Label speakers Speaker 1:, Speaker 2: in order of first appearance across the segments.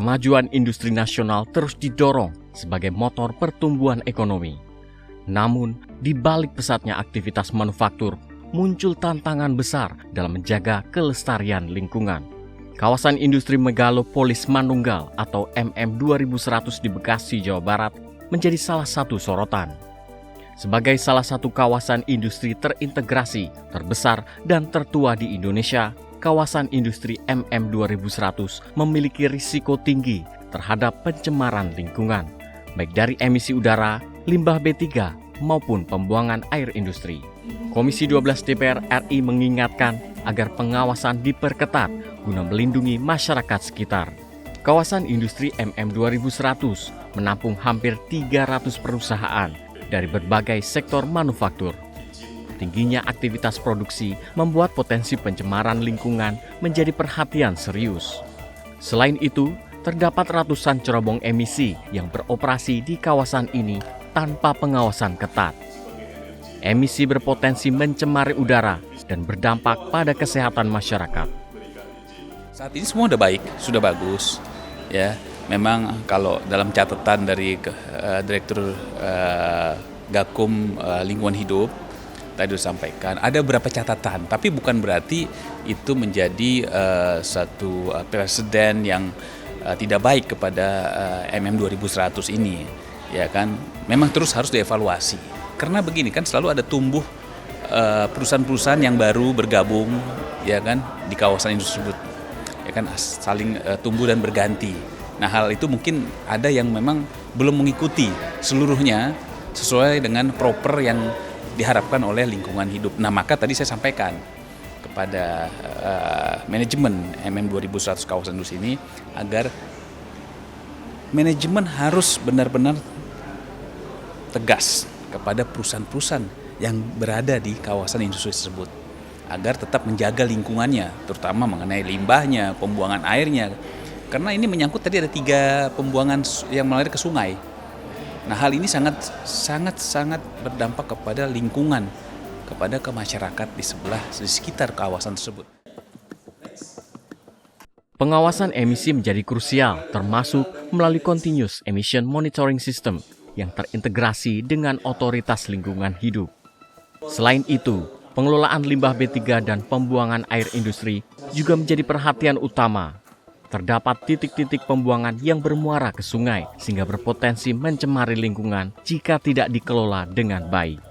Speaker 1: kemajuan industri nasional terus didorong sebagai motor pertumbuhan ekonomi. Namun, di balik pesatnya aktivitas manufaktur, muncul tantangan besar dalam menjaga kelestarian lingkungan. Kawasan industri Megalopolis Manunggal atau MM 2100 di Bekasi, Jawa Barat menjadi salah satu sorotan. Sebagai salah satu kawasan industri terintegrasi, terbesar, dan tertua di Indonesia, kawasan industri MM 2100 memiliki risiko tinggi terhadap pencemaran lingkungan, baik dari emisi udara, limbah B3, maupun pembuangan air industri. Komisi 12 DPR RI mengingatkan agar pengawasan diperketat guna melindungi masyarakat sekitar. Kawasan industri MM 2100 menampung hampir 300 perusahaan dari berbagai sektor manufaktur. Tingginya aktivitas produksi membuat potensi pencemaran lingkungan menjadi perhatian serius. Selain itu, terdapat ratusan cerobong emisi yang beroperasi di kawasan ini tanpa pengawasan ketat. Emisi berpotensi mencemari udara dan berdampak pada kesehatan masyarakat.
Speaker 2: Saat ini semua sudah baik, sudah bagus. Ya, memang kalau dalam catatan dari Direktur Gakum Lingkungan Hidup tadi disampaikan ada beberapa catatan, tapi bukan berarti itu menjadi satu presiden yang tidak baik kepada MM 2100 ini, ya kan? Memang terus harus dievaluasi. Karena begini kan selalu ada tumbuh perusahaan-perusahaan yang baru bergabung, ya kan, di kawasan industri tersebut, ya kan, saling tumbuh dan berganti. Nah, hal itu mungkin ada yang memang belum mengikuti seluruhnya sesuai dengan proper yang diharapkan oleh lingkungan hidup. Nah, maka tadi saya sampaikan kepada manajemen MM 2100 kawasan industri ini agar manajemen harus benar-benar tegas kepada perusahaan-perusahaan yang berada di kawasan industri tersebut agar tetap menjaga lingkungannya, terutama mengenai limbahnya, pembuangan airnya. Karena ini menyangkut tadi ada 3 pembuangan yang mengalir ke sungai. Nah, hal ini sangat berdampak kepada lingkungan, kepada masyarakat di sekitar kawasan tersebut.
Speaker 1: Pengawasan emisi menjadi krusial, termasuk melalui Continuous Emission Monitoring System yang terintegrasi dengan otoritas lingkungan hidup. Selain itu, pengelolaan limbah B3 dan pembuangan air industri juga menjadi perhatian utama. Terdapat titik-titik pembuangan yang bermuara ke sungai sehingga berpotensi mencemari lingkungan jika tidak dikelola dengan baik.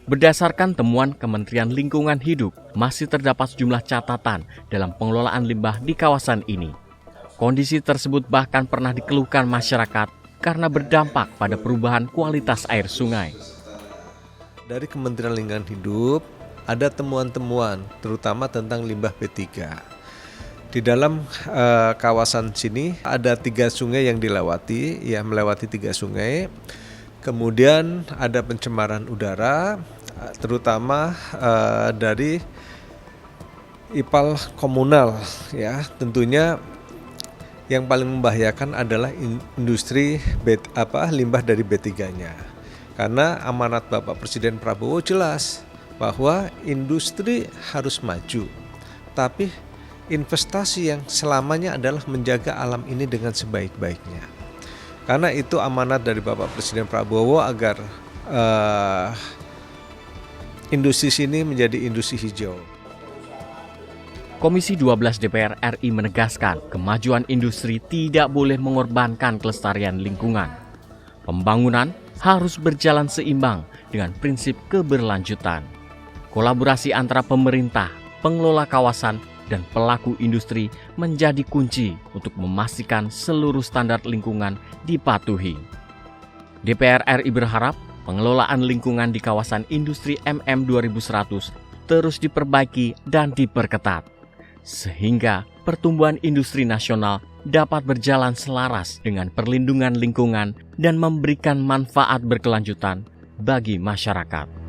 Speaker 1: Berdasarkan temuan Kementerian Lingkungan Hidup, masih terdapat sejumlah catatan dalam pengelolaan limbah di kawasan ini. Kondisi tersebut bahkan pernah dikeluhkan masyarakat karena berdampak pada perubahan kualitas air sungai.
Speaker 3: Dari Kementerian Lingkungan Hidup ada temuan-temuan terutama tentang limbah B3. Di dalam kawasan sini ada 3 sungai yang dilewati, ya melewati 3 sungai. Kemudian ada pencemaran udara, terutama dari IPAL komunal, ya tentunya. Yang paling membahayakan adalah industri limbah dari B3-nya. Karena amanat Bapak Presiden Prabowo jelas bahwa industri harus maju. Tapi investasi yang selamanya adalah menjaga alam ini dengan sebaik-baiknya. Karena itu amanat dari Bapak Presiden Prabowo agar industri sini menjadi industri hijau.
Speaker 1: Komisi 12 DPR RI menegaskan kemajuan industri tidak boleh mengorbankan kelestarian lingkungan. Pembangunan harus berjalan seimbang dengan prinsip keberlanjutan. Kolaborasi antara pemerintah, pengelola kawasan, dan pelaku industri menjadi kunci untuk memastikan seluruh standar lingkungan dipatuhi. DPR RI berharap pengelolaan lingkungan di kawasan industri MM 2100 terus diperbaiki dan diperketat, sehingga pertumbuhan industri nasional dapat berjalan selaras dengan perlindungan lingkungan dan memberikan manfaat berkelanjutan bagi masyarakat.